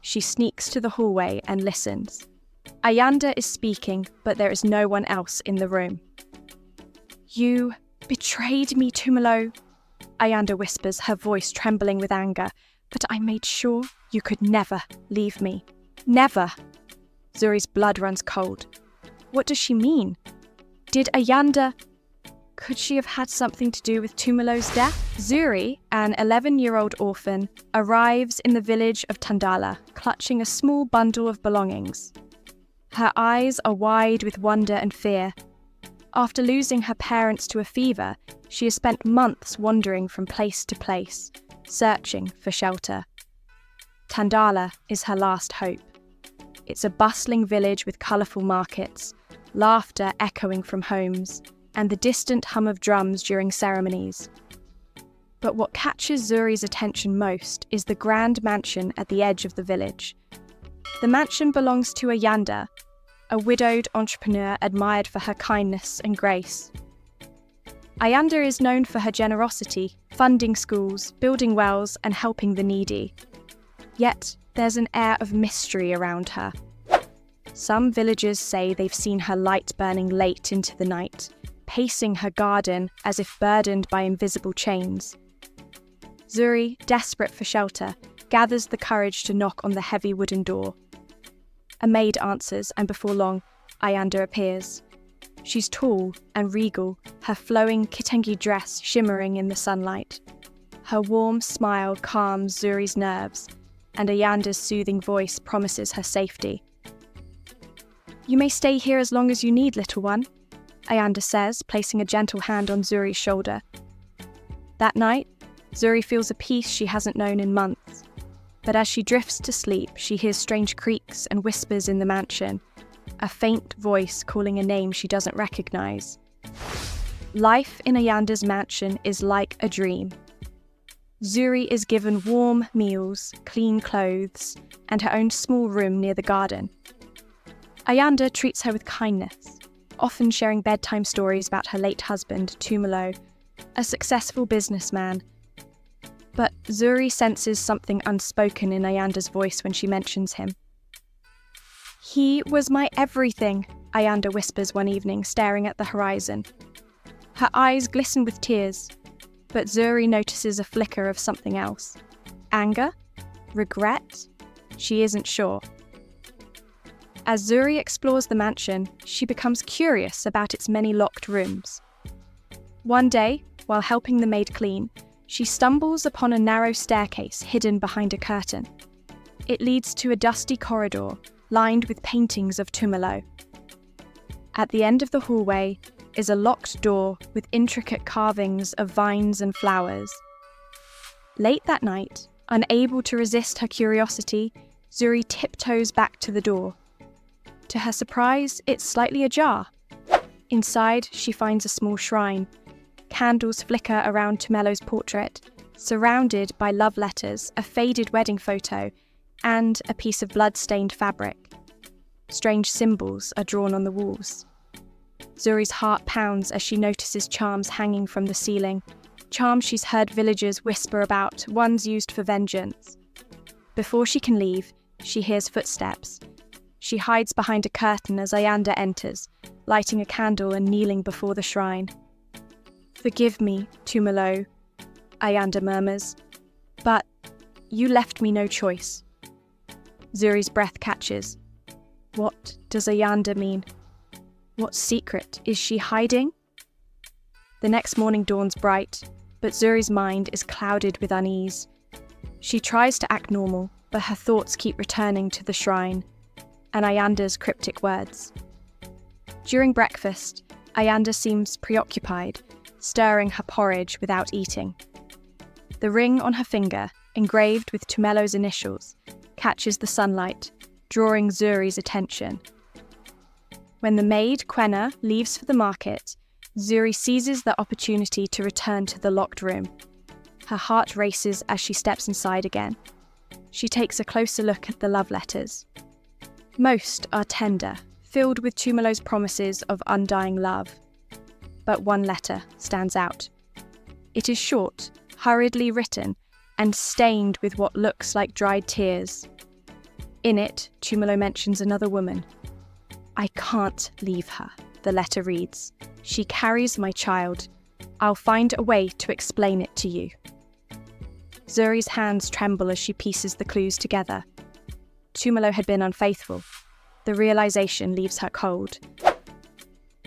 she sneaks to the hallway and listens. Ayanda is speaking, but there is no one else in the room. "You betrayed me, Tumelo," Ayanda whispers, her voice trembling with anger. "But I made sure you could never leave me. Never." Zuri's blood runs cold. What does she mean? Did Ayanda... Could she have had something to do with Tumelo's death? Zuri, an 11-year-old orphan, arrives in the village of Tandala, clutching a small bundle of belongings. Her eyes are wide with wonder and fear. After losing her parents to a fever, she has spent months wandering from place to place, searching for shelter. Tandala is her last hope. It's a bustling village with colourful markets, laughter echoing from homes, and the distant hum of drums during ceremonies. But what catches Zuri's attention most is the grand mansion at the edge of the village. The mansion belongs to Ayanda, a widowed entrepreneur admired for her kindness and grace. Ayanda is known for her generosity, funding schools, building wells, and helping the needy. Yet, there's an air of mystery around her. Some villagers say they've seen her light burning late into the night, pacing her garden as if burdened by invisible chains. Zuri, desperate for shelter, gathers the courage to knock on the heavy wooden door. A maid answers, and before long, Ayanda appears. She's tall and regal, her flowing kitenge dress shimmering in the sunlight. Her warm smile calms Zuri's nerves, and Ayanda's soothing voice promises her safety. "You may stay here as long as you need, little one," Ayanda says, placing a gentle hand on Zuri's shoulder. That night, Zuri feels a peace she hasn't known in months. But as she drifts to sleep, she hears strange creaks and whispers in the mansion, a faint voice calling a name she doesn't recognize. Life in Ayanda's mansion is like a dream. Zuri is given warm meals, clean clothes, and her own small room near the garden. Ayanda treats her with kindness, often sharing bedtime stories about her late husband, Tumelo, a successful businessman. But Zuri senses something unspoken in Ayanda's voice when she mentions him. "He was my everything," Ayanda whispers one evening, staring at the horizon. Her eyes glisten with tears, but Zuri notices a flicker of something else. Anger? Regret? She isn't sure. As Zuri explores the mansion, she becomes curious about its many locked rooms. One day, while helping the maid clean, she stumbles upon a narrow staircase hidden behind a curtain. It leads to a dusty corridor, lined with paintings of Tumelo. At the end of the hallway is a locked door with intricate carvings of vines and flowers. Late that night, unable to resist her curiosity, Zuri tiptoes back to the door. To her surprise, it's slightly ajar. Inside, she finds a small shrine. Candles flicker around Tumelo's portrait, surrounded by love letters, a faded wedding photo, and a piece of blood-stained fabric. Strange symbols are drawn on the walls. Zuri's heart pounds as she notices charms hanging from the ceiling, charms she's heard villagers whisper about, ones used for vengeance. Before she can leave, she hears footsteps. She hides behind a curtain as Ayanda enters, lighting a candle and kneeling before the shrine. "Forgive me, Tumelo," Ayanda murmurs, "but you left me no choice." Zuri's breath catches. What does Ayanda mean? What secret is she hiding? The next morning dawns bright, but Zuri's mind is clouded with unease. She tries to act normal, but her thoughts keep returning to the shrine and Ayanda's cryptic words. During breakfast, Ayanda seems preoccupied, stirring her porridge without eating. The ring on her finger, engraved with Tumelo's initials, catches the sunlight, drawing Zuri's attention. When the maid, Quena, leaves for the market, Zuri seizes the opportunity to return to the locked room. Her heart races as she steps inside again. She takes a closer look at the love letters. Most are tender, filled with Tumelo's promises of undying love. But one letter stands out. It is short, hurriedly written, and stained with what looks like dried tears. In it, Tumelo mentions another woman. "I can't leave her," the letter reads. "She carries my child. I'll find a way to explain it to you." Zuri's hands tremble as she pieces the clues together. Tumelo had been unfaithful. The realization leaves her cold.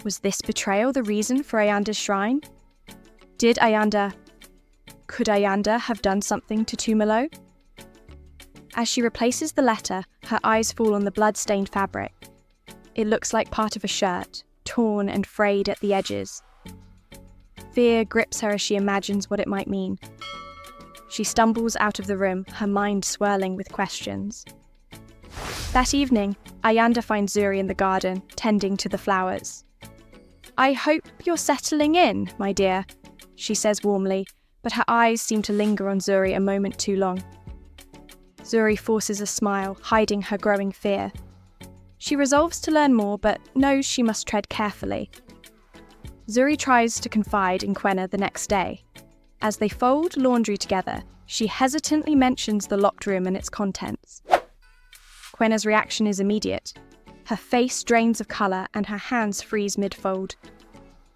Was this betrayal the reason for Ayanda's shrine? Could Ayanda have done something to Tumelo? As she replaces the letter, her eyes fall on the blood-stained fabric. It looks like part of a shirt, torn and frayed at the edges. Fear grips her as she imagines what it might mean. She stumbles out of the room, her mind swirling with questions. That evening, Ayanda finds Zuri in the garden, tending to the flowers. "I hope you're settling in, my dear," she says warmly, but her eyes seem to linger on Zuri a moment too long. Zuri forces a smile, hiding her growing fear. She resolves to learn more, but knows she must tread carefully. Zuri tries to confide in Quena the next day. As they fold laundry together, she hesitantly mentions the locked room and its contents. Quena's reaction is immediate. Her face drains of colour and her hands freeze mid-fold.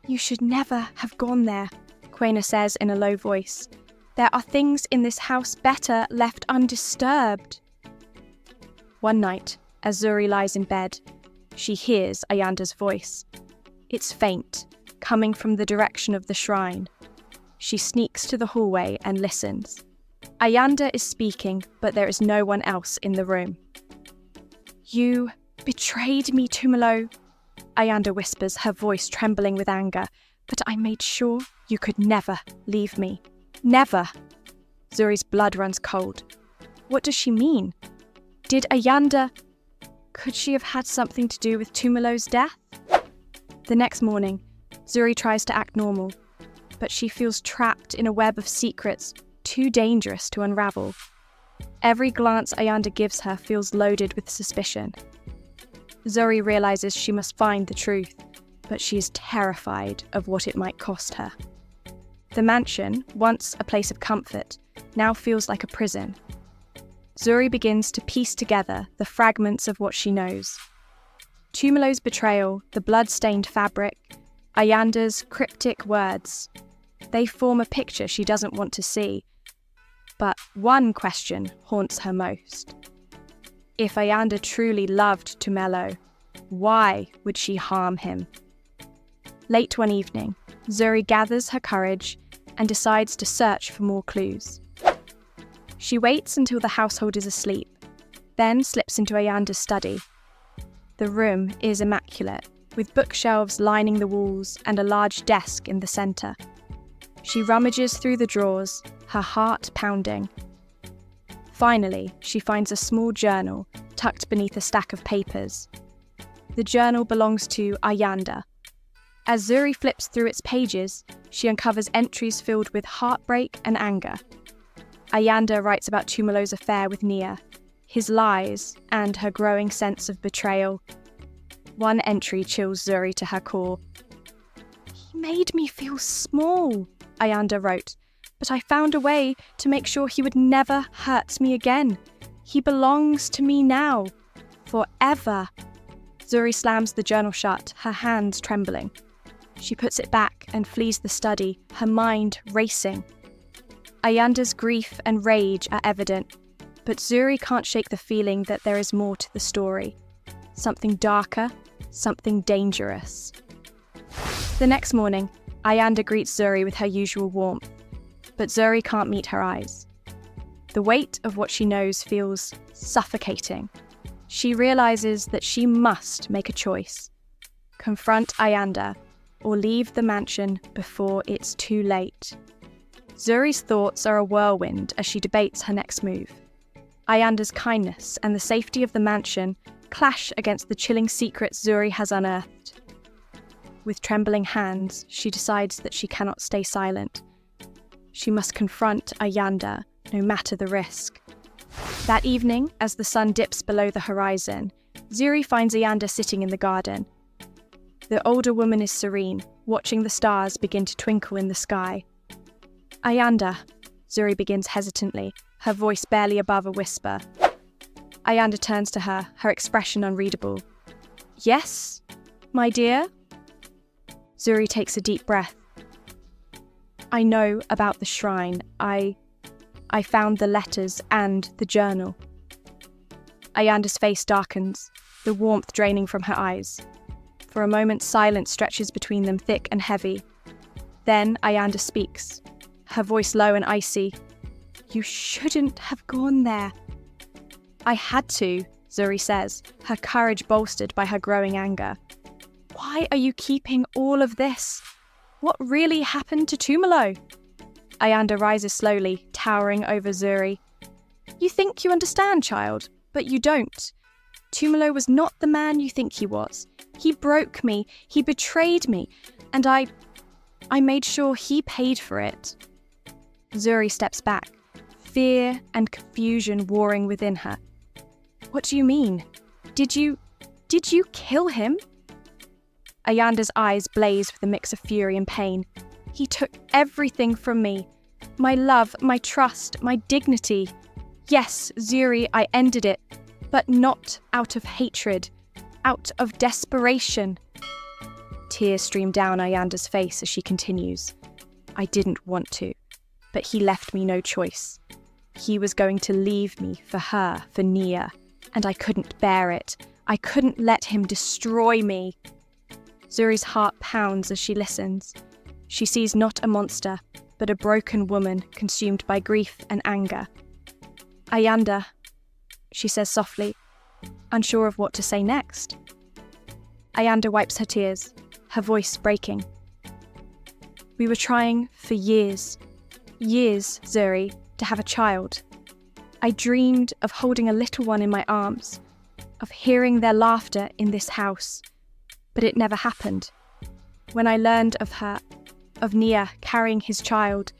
"You should never have gone there," Quena says in a low voice. "There are things in this house better left undisturbed." One night, as Zuri lies in bed, she hears Ayanda's voice. It's faint, coming from the direction of the shrine. She sneaks to the hallway and listens. Ayanda is speaking, but there is no one else in the room. "You betrayed me, Tumelo," Ayanda whispers, her voice trembling with anger. "But I made sure you could never leave me. Never." Zuri's blood runs cold. What does she mean? Could she have had something to do with Tumelo's death? The next morning, Zuri tries to act normal, but she feels trapped in a web of secrets too dangerous to unravel. Every glance Ayanda gives her feels loaded with suspicion. Zuri realizes she must find the truth, but she is terrified of what it might cost her. The mansion, once a place of comfort, now feels like a prison. Zuri begins to piece together the fragments of what she knows. Tumelo's betrayal, the blood-stained fabric, Ayanda's cryptic words. They form a picture she doesn't want to see. But one question haunts her most. If Ayanda truly loved Tumelo, why would she harm him? Late one evening, Zuri gathers her courage and decides to search for more clues. She waits until the household is asleep, then slips into Ayanda's study. The room is immaculate, with bookshelves lining the walls and a large desk in the centre. She rummages through the drawers, her heart pounding. Finally, she finds a small journal tucked beneath a stack of papers. The journal belongs to Ayanda. As Zuri flips through its pages, she uncovers entries filled with heartbreak and anger. Ayanda writes about Tumelo's affair with Nia, his lies, and her growing sense of betrayal. One entry chills Zuri to her core. "He made me feel small," Ayanda wrote, "but I found a way to make sure he would never hurt me again. He belongs to me now, forever." Zuri slams the journal shut, her hands trembling. She puts it back and flees the study, her mind racing. Ayanda's grief and rage are evident, but Zuri can't shake the feeling that there is more to the story. Something darker, something dangerous. The next morning, Ayanda greets Zuri with her usual warmth, but Zuri can't meet her eyes. The weight of what she knows feels suffocating. She realizes that she must make a choice. Confront Ayanda, or leave the mansion before it's too late. Zuri's thoughts are a whirlwind as she debates her next move. Ayanda's kindness and the safety of the mansion clash against the chilling secrets Zuri has unearthed. With trembling hands, she decides that she cannot stay silent. She must confront Ayanda, no matter the risk. That evening, as the sun dips below the horizon, Zuri finds Ayanda sitting in the garden. The older woman is serene, watching the stars begin to twinkle in the sky. "Ayanda," Zuri begins hesitantly, her voice barely above a whisper. Ayanda turns to her, her expression unreadable. Yes, my dear? Zuri takes a deep breath. I know about the shrine. I found the letters and the journal. Ayanda's face darkens, the warmth draining from her eyes. For a moment, silence stretches between them, thick and heavy. Then Ayanda speaks, her voice low and icy. You shouldn't have gone there. I had to, Zuri says, her courage bolstered by her growing anger. Why are you keeping all of this? What really happened to Tumelo? Ayanda rises slowly, towering over Zuri. You think you understand, child, but you don't. Tumelo was not the man you think he was. He broke me, he betrayed me, and I made sure he paid for it. Zuri steps back, fear and confusion warring within her. What do you mean? Did you kill him? Ayanda's eyes blaze with a mix of fury and pain. He took everything from me. My love, my trust, my dignity. Yes, Zuri, I ended it, but not out of hatred, out of desperation. Tears stream down Ayanda's face as she continues. I didn't want to, but he left me no choice. He was going to leave me for her, for Nia, and I couldn't bear it. I couldn't let him destroy me. Zuri's heart pounds as she listens. She sees not a monster, but a broken woman consumed by grief and anger. Ayanda, she says softly, unsure of what to say next. Ayanda wipes her tears, her voice breaking. We were trying for years, Zuri, to have a child. I dreamed of holding a little one in my arms, of hearing their laughter in this house, but it never happened. When I learned of Nia carrying his child,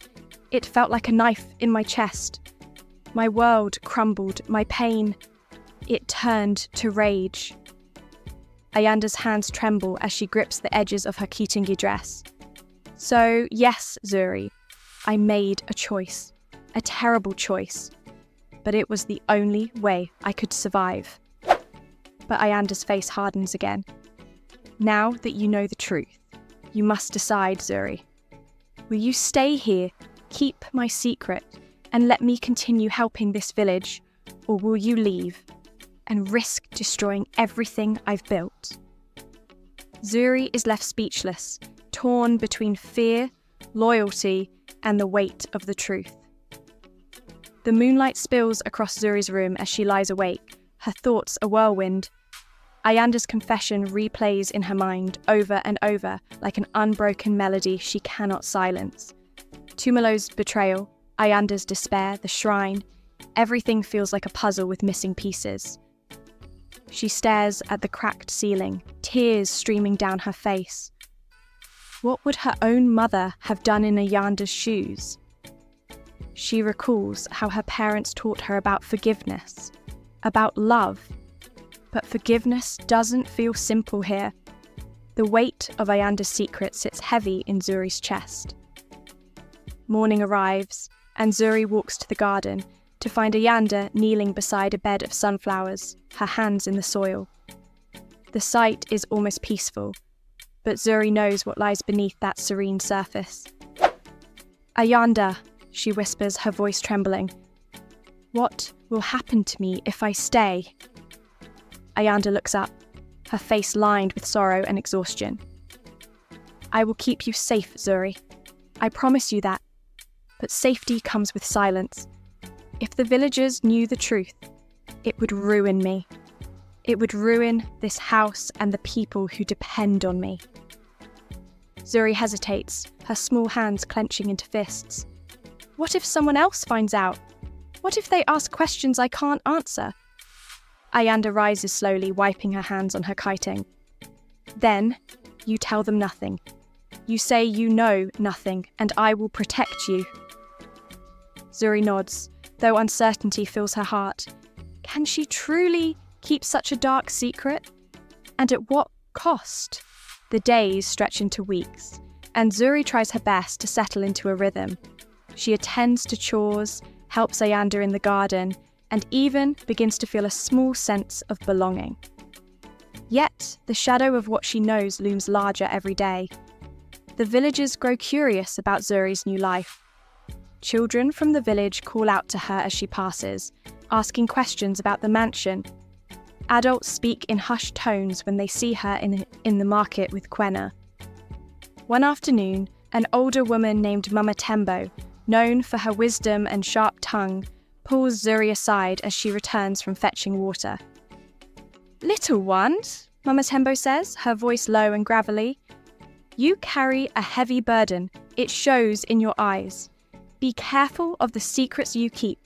it felt like a knife in my chest. My world crumbled, my pain, it turned to rage. Ayanda's hands tremble as she grips the edges of her Kitingi dress. So, yes, Zuri, I made a choice, a terrible choice, but it was the only way I could survive. But Ayanda's face hardens again. Now that you know the truth, you must decide, Zuri. Will you stay here, keep my secret, and let me continue helping this village, or will you leave and risk destroying everything I've built? Zuri is left speechless, torn between fear, loyalty, and the weight of the truth. The moonlight spills across Zuri's room as she lies awake, her thoughts a whirlwind. Ayanda's confession replays in her mind over and over like an unbroken melody she cannot silence. Tumelo's betrayal, Ayanda's despair, the shrine, everything feels like a puzzle with missing pieces. She stares at the cracked ceiling, tears streaming down her face. What would her own mother have done in Ayanda's shoes? She recalls how her parents taught her about forgiveness, about love. But forgiveness doesn't feel simple here. The weight of Ayanda's secret sits heavy in Zuri's chest. Morning arrives, and Zuri walks to the garden to find Ayanda kneeling beside a bed of sunflowers, her hands in the soil. The sight is almost peaceful, but Zuri knows what lies beneath that serene surface. Ayanda, she whispers, her voice trembling. What will happen to me if I stay? Ayanda looks up, her face lined with sorrow and exhaustion. I will keep you safe, Zuri. I promise you that. But safety comes with silence. If the villagers knew the truth, it would ruin me. It would ruin this house and the people who depend on me. Zuri hesitates, her small hands clenching into fists. What if someone else finds out? What if they ask questions I can't answer? Ayanda rises slowly, wiping her hands on her kiting. Then, you tell them nothing. You say you know nothing, and I will protect you. Zuri nods, though uncertainty fills her heart. Can she truly keep such a dark secret? And at what cost? The days stretch into weeks, and Zuri tries her best to settle into a rhythm. She attends to chores, helps Ayanda in the garden, and even begins to feel a small sense of belonging. Yet, the shadow of what she knows looms larger every day. The villagers grow curious about Zuri's new life. Children from the village call out to her as she passes, asking questions about the mansion. Adults speak in hushed tones when they see her in the market with Quena. One afternoon, an older woman named Mama Tembo, known for her wisdom and sharp tongue, pulls Zuri aside as she returns from fetching water. "Little one," Mama Tembo says, her voice low and gravelly, "you carry a heavy burden. It shows in your eyes. Be careful of the secrets you keep.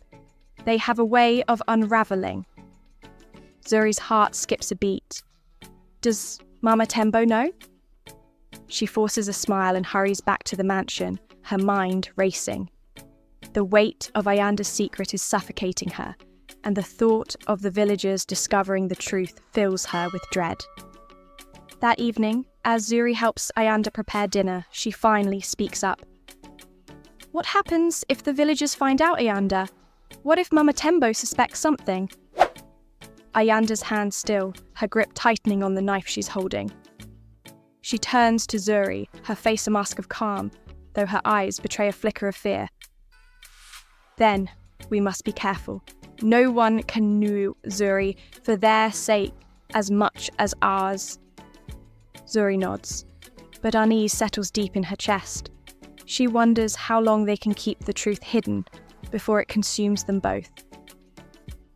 They have a way of unraveling." Zuri's heart skips a beat. Does Mama Tembo know? She forces a smile and hurries back to the mansion, her mind racing. The weight of Ayanda's secret is suffocating her, and the thought of the villagers discovering the truth fills her with dread. That evening, as Zuri helps Ayanda prepare dinner, she finally speaks up. "What happens if the villagers find out, Ayanda? What if Mama Tembo suspects something?" Ayanda's hands still, her grip tightening on the knife she's holding. She turns to Zuri, her face a mask of calm, though her eyes betray a flicker of fear. "Then, we must be careful. No one can know Zuri for their sake as much as ours." Zuri nods, but unease settles deep in her chest. She wonders how long they can keep the truth hidden before it consumes them both.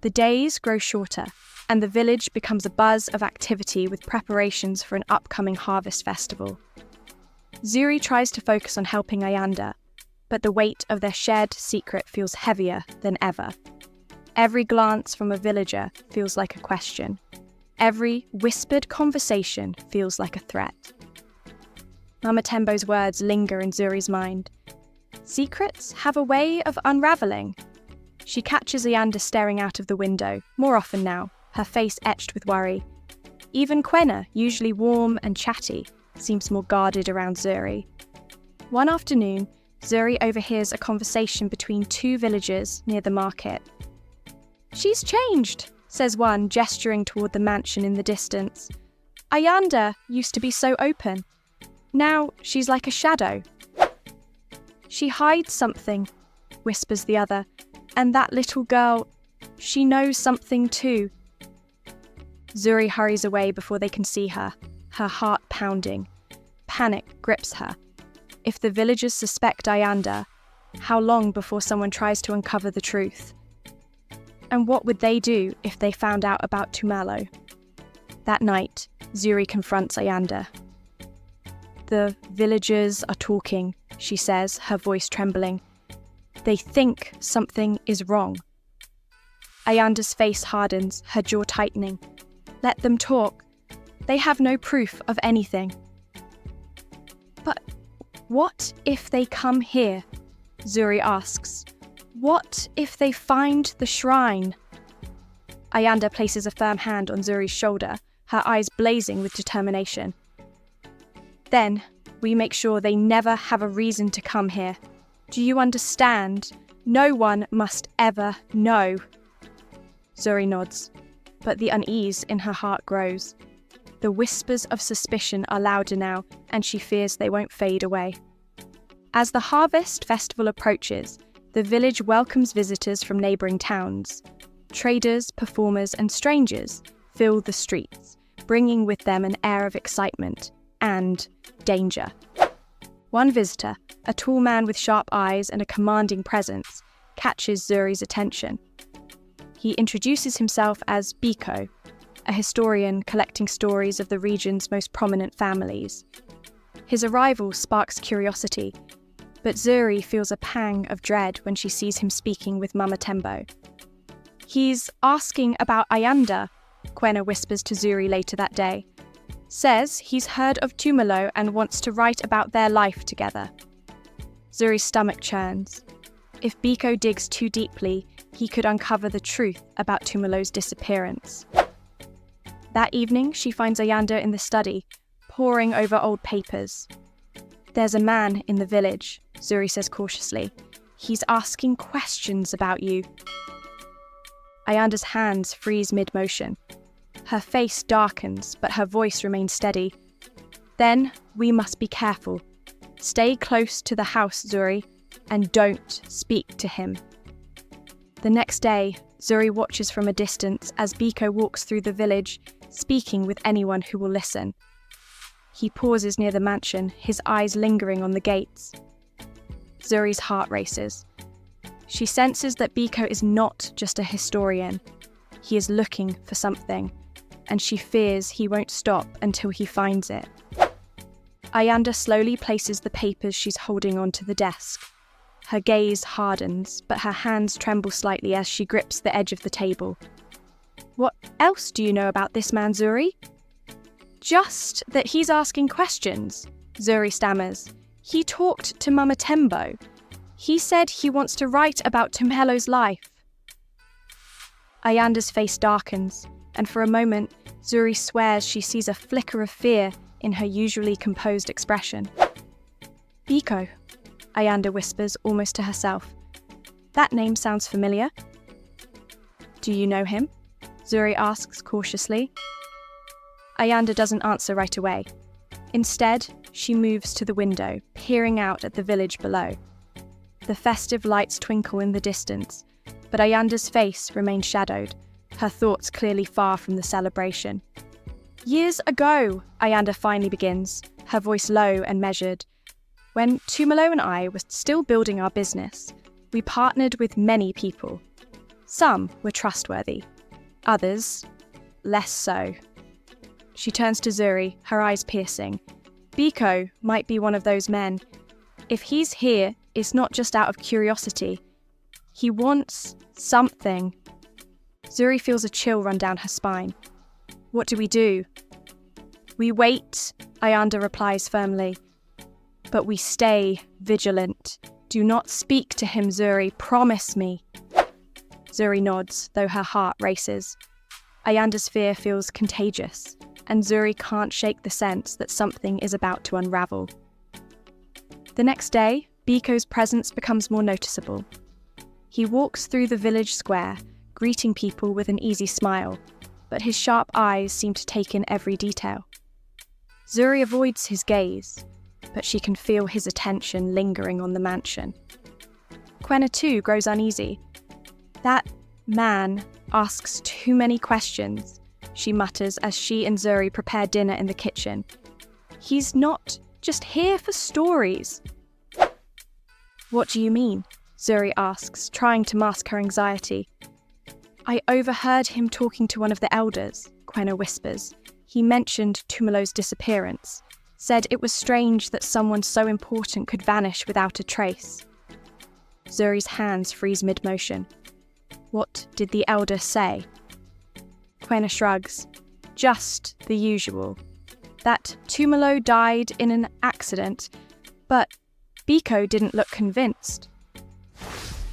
The days grow shorter, and the village becomes a buzz of activity with preparations for an upcoming harvest festival. Zuri tries to focus on helping Ayanda, but the weight of their shared secret feels heavier than ever. Every glance from a villager feels like a question. Every whispered conversation feels like a threat. Mama Tembo's words linger in Zuri's mind. Secrets have a way of unraveling. She catches Ayanda staring out of the window, more often now, her face etched with worry. Even Quena, usually warm and chatty, seems more guarded around Zuri. One afternoon, Zuri overhears a conversation between two villagers near the market. "She's changed," says one, gesturing toward the mansion in the distance. "Ayanda used to be so open. Now she's like a shadow." "She hides something," whispers the other, "and that little girl, she knows something too." Zuri hurries away before they can see her, her heart pounding. Panic grips her. If the villagers suspect Ayanda, how long before someone tries to uncover the truth? And what would they do if they found out about Tumelo? That night, Zuri confronts Ayanda. "The villagers are talking," she says, her voice trembling. "They think something is wrong." Ayanda's face hardens, her jaw tightening. "Let them talk. They have no proof of anything." "But what if they come here?" Zuri asks. "What if they find the shrine?" Ayanda places a firm hand on Zuri's shoulder, her eyes blazing with determination. "Then we make sure they never have a reason to come here. Do you understand? No one must ever know." Zuri nods, but the unease in her heart grows. The whispers of suspicion are louder now, and she fears they won't fade away. As the harvest festival approaches, the village welcomes visitors from neighbouring towns. Traders, performers, and strangers fill the streets, bringing with them an air of excitement and danger. One visitor, a tall man with sharp eyes and a commanding presence, catches Zuri's attention. He introduces himself as Biko, a historian collecting stories of the region's most prominent families. His arrival sparks curiosity, but Zuri feels a pang of dread when she sees him speaking with Mama Tembo. "He's asking about Ayanda," Quena whispers to Zuri later that day. "Says he's heard of Tumelo and wants to write about their life together." Zuri's stomach churns. If Biko digs too deeply, he could uncover the truth about Tumelo's disappearance. That evening, she finds Ayanda in the study, poring over old papers. "There's a man in the village," Zuri says cautiously. "He's asking questions about you." Ayanda's hands freeze mid-motion. Her face darkens, but her voice remains steady. Then we must be careful. Stay close to the house, Zuri, and don't speak to him. The next day, Zuri watches from a distance as Biko walks through the village, speaking with anyone who will listen. He pauses near the mansion, his eyes lingering on the gates. Zuri's heart races. She senses that Biko is not just a historian. He is looking for something, and she fears he won't stop until he finds it. Ayanda slowly places the papers she's holding onto the desk. Her gaze hardens, but her hands tremble slightly as she grips the edge of the table. What else do you know about this man, Zuri? Just that he's asking questions, Zuri stammers. He talked to Mama Tembo. He said he wants to write about Tumelo's life. Ayanda's face darkens, and for a moment, Zuri swears she sees a flicker of fear in her usually composed expression. Biko, Ayanda whispers almost to herself. That name sounds familiar. Do you know him? Zuri asks cautiously. Ayanda doesn't answer right away. Instead, she moves to the window, peering out at the village below. The festive lights twinkle in the distance, but Ayanda's face remains shadowed, her thoughts clearly far from the celebration. Years ago, Ayanda finally begins, her voice low and measured. When Tumelo and I were still building our business, we partnered with many people. Some were trustworthy, others less so. She turns to Zuri, her eyes piercing. Biko might be one of those men. If he's here, it's not just out of curiosity. He wants something. Zuri feels a chill run down her spine. What do we do? We wait, Ayanda replies firmly. But we stay vigilant. Do not speak to him, Zuri. Promise me. Zuri nods, though her heart races. Ayanda's fear feels contagious, and Zuri can't shake the sense that something is about to unravel. The next day, Biko's presence becomes more noticeable. He walks through the village square, greeting people with an easy smile, but his sharp eyes seem to take in every detail. Zuri avoids his gaze, but she can feel his attention lingering on the mansion. Quena too grows uneasy. That man asks too many questions, she mutters as she and Zuri prepare dinner in the kitchen. He's not just here for stories. What do you mean? Zuri asks, trying to mask her anxiety. I overheard him talking to one of the elders, Quena whispers. He mentioned Tumelo's disappearance, said it was strange that someone so important could vanish without a trace. Zuri's hands freeze mid-motion. What did the elder say? Quena shrugs. Just the usual. That Tumelo died in an accident, but Biko didn't look convinced.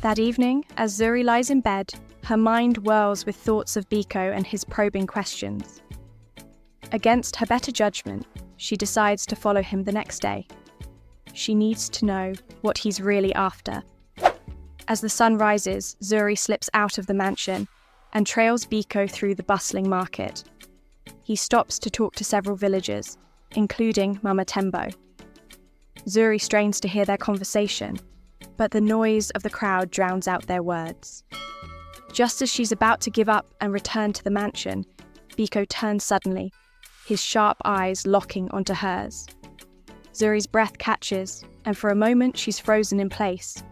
That evening, as Zuri lies in bed, her mind whirls with thoughts of Biko and his probing questions. Against her better judgment, she decides to follow him the next day. She needs to know what he's really after. As the sun rises, Zuri slips out of the mansion and trails Biko through the bustling market. He stops to talk to several villagers, including Mama Tembo. Zuri strains to hear their conversation, but the noise of the crowd drowns out their words. Just as she's about to give up and return to the mansion, Biko turns suddenly, his sharp eyes locking onto hers. Zuri's breath catches, and for a moment she's frozen in place.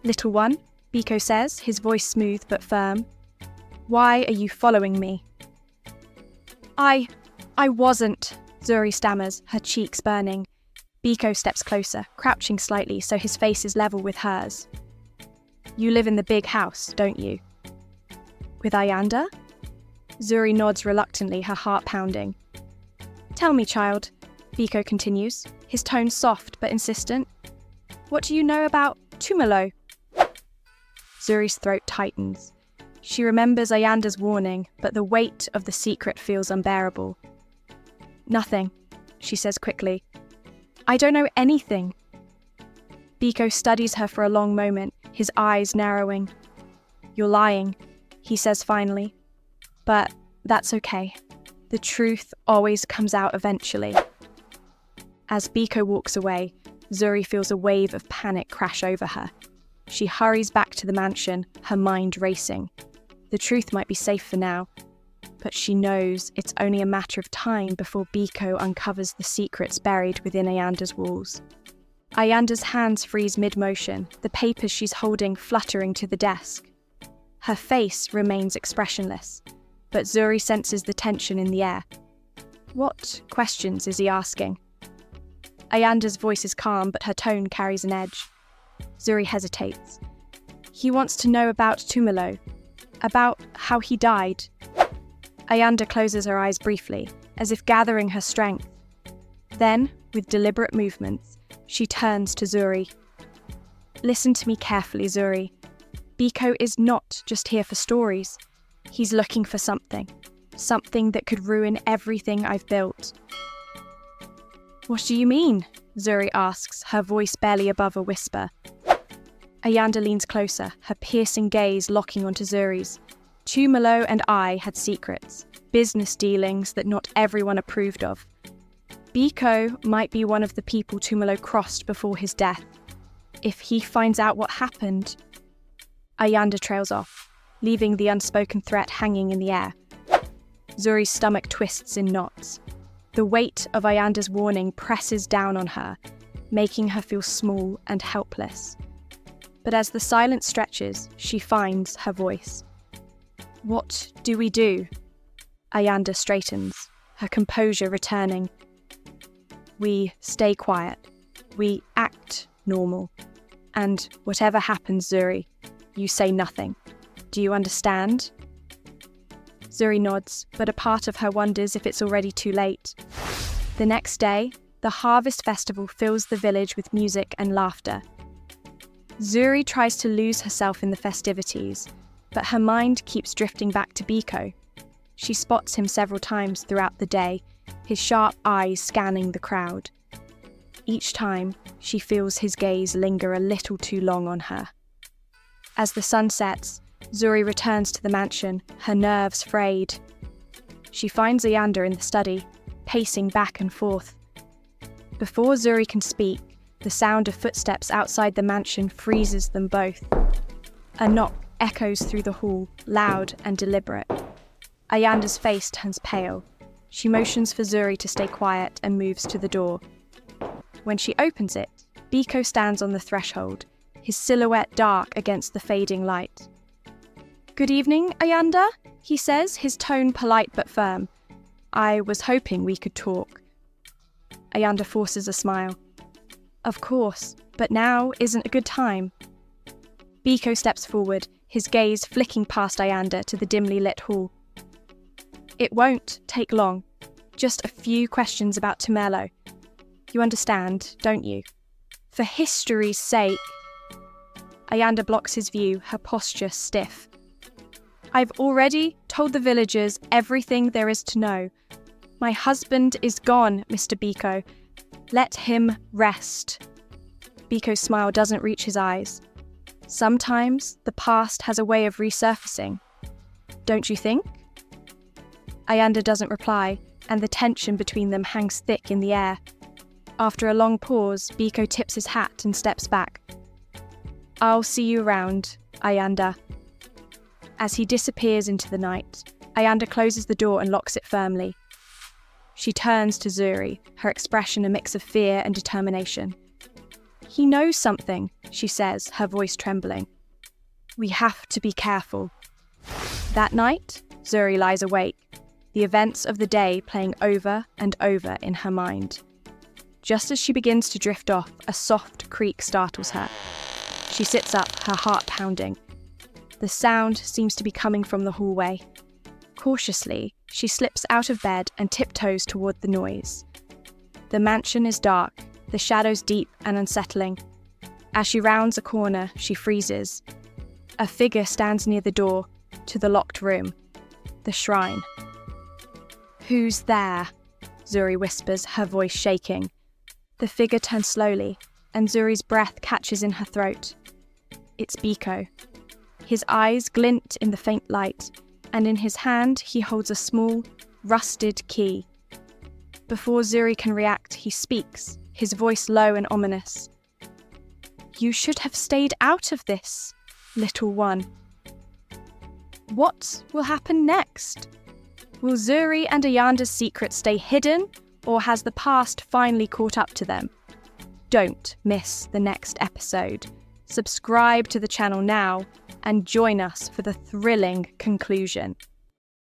Little one, Biko says, his voice smooth but firm. Why are you following me? I wasn't, Zuri stammers, her cheeks burning. Biko steps closer, crouching slightly so his face is level with hers. You live in the big house, don't you? With Ayanda? Zuri nods reluctantly, her heart pounding. Tell me, child, Biko continues, his tone soft but insistent. What do you know about Tumelo? Zuri's throat tightens. She remembers Ayanda's warning, but the weight of the secret feels unbearable. Nothing, she says quickly. I don't know anything. Biko studies her for a long moment, his eyes narrowing. You're lying, he says finally. But that's okay. The truth always comes out eventually. As Biko walks away, Zuri feels a wave of panic crash over her. She hurries back to the mansion, her mind racing. The truth might be safe for now, but she knows it's only a matter of time before Biko uncovers the secrets buried within Ayanda's walls. Ayanda's hands freeze mid-motion, the papers she's holding fluttering to the desk. Her face remains expressionless, but Zuri senses the tension in the air. What questions is he asking? Ayanda's voice is calm, but her tone carries an edge. Zuri hesitates. He wants to know about Tumelo, about how he died. Ayanda closes her eyes briefly, as if gathering her strength. Then, with deliberate movements, she turns to Zuri. Listen to me carefully, Zuri. Biko is not just here for stories. He's looking for something that could ruin everything I've built. What do you mean? Zuri asks, her voice barely above a whisper. Ayanda leans closer, her piercing gaze locking onto Zuri's. Tumelo and I had secrets, business dealings that not everyone approved of. Biko might be one of the people Tumelo crossed before his death. If he finds out what happened... Ayanda trails off, leaving the unspoken threat hanging in the air. Zuri's stomach twists in knots. The weight of Ayanda's warning presses down on her, making her feel small and helpless. But as the silence stretches, she finds her voice. What do we do? Ayanda straightens, her composure returning. We stay quiet. We act normal. And whatever happens, Zuri, you say nothing. Do you understand? Zuri nods, but a part of her wonders if it's already too late. The next day, the harvest festival fills the village with music and laughter. Zuri tries to lose herself in the festivities, but her mind keeps drifting back to Biko. She spots him several times throughout the day, his sharp eyes scanning the crowd. Each time, she feels his gaze linger a little too long on her. As the sun sets, Zuri returns to the mansion, her nerves frayed. She finds Ayanda in the study, pacing back and forth. Before Zuri can speak, the sound of footsteps outside the mansion freezes them both. A knock echoes through the hall, loud and deliberate. Ayanda's face turns pale. She motions for Zuri to stay quiet and moves to the door. When she opens it, Biko stands on the threshold, his silhouette dark against the fading light. "Good evening, Ayanda," he says, his tone polite but firm. "I was hoping we could talk." Ayanda forces a smile. "Of course, but now isn't a good time." Biko steps forward, his gaze flicking past Ayanda to the dimly lit hall. "It won't take long. Just a few questions about Tumelo. You understand, don't you? For history's sake." Ayanda blocks his view, her posture stiff. "I've already told the villagers everything there is to know. My husband is gone, Mr. Biko. Let him rest." Biko's smile doesn't reach his eyes. Sometimes the past has a way of resurfacing. Don't you think? Ayanda doesn't reply, and the tension between them hangs thick in the air. After a long pause, Biko tips his hat and steps back. "I'll see you around, Ayanda." As he disappears into the night, Ayanda closes the door and locks it firmly. She turns to Zuri, her expression a mix of fear and determination. "He knows something," she says, her voice trembling. "We have to be careful." That night, Zuri lies awake, the events of the day playing over and over in her mind. Just as she begins to drift off, a soft creak startles her. She sits up, her heart pounding. The sound seems to be coming from the hallway. Cautiously, she slips out of bed and tiptoes toward the noise. The mansion is dark, the shadows deep and unsettling. As she rounds a corner, she freezes. A figure stands near the door, to the locked room. The shrine. "Who's there?" Zuri whispers, her voice shaking. The figure turns slowly, and Zuri's breath catches in her throat. It's Biko. His eyes glint in the faint light, and in his hand he holds a small, rusted key. Before Zuri can react, he speaks, his voice low and ominous. "You should have stayed out of this, little one." What will happen next? Will Zuri and Ayanda's secret stay hidden, or has the past finally caught up to them? Don't miss the next episode. Subscribe to the channel now and join us for the thrilling conclusion.